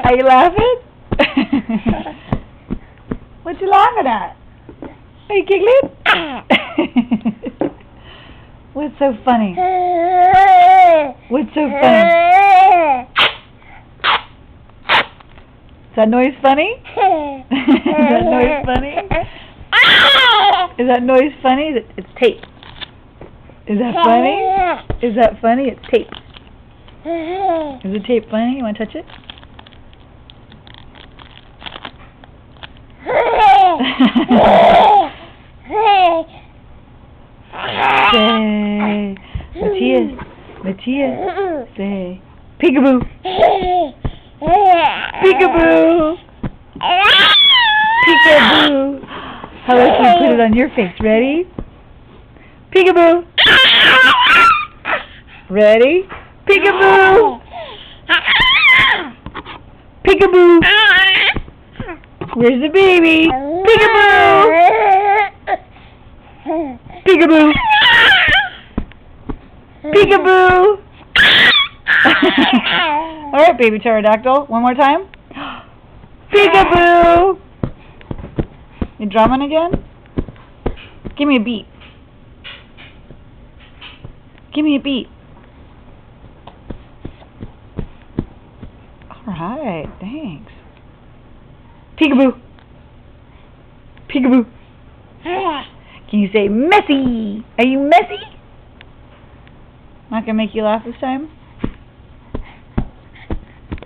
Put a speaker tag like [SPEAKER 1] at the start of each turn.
[SPEAKER 1] Are you laughing? What you laughing at? Are you giggling? What's so funny? What's so funny? Is that noise funny? Is that noise funny? Is that noise funny? It's tape. Is that funny? Is that funny? It's tape. Is the tape funny? You want to touch it? Say, Mattias, say, peekaboo, peekaboo, peekaboo. How about you put it on your face? Ready? Peekaboo. Ready? Peekaboo. Peekaboo. Where's the baby? Peekaboo. Peekaboo. Peekaboo. All right, baby pterodactyl. One more time. Peekaboo. You drumming again? Give me a beat. Give me a beat. All right, thanks. Peekaboo. Peekaboo. Can you say messy? Are you messy? Not gonna make you laugh this time?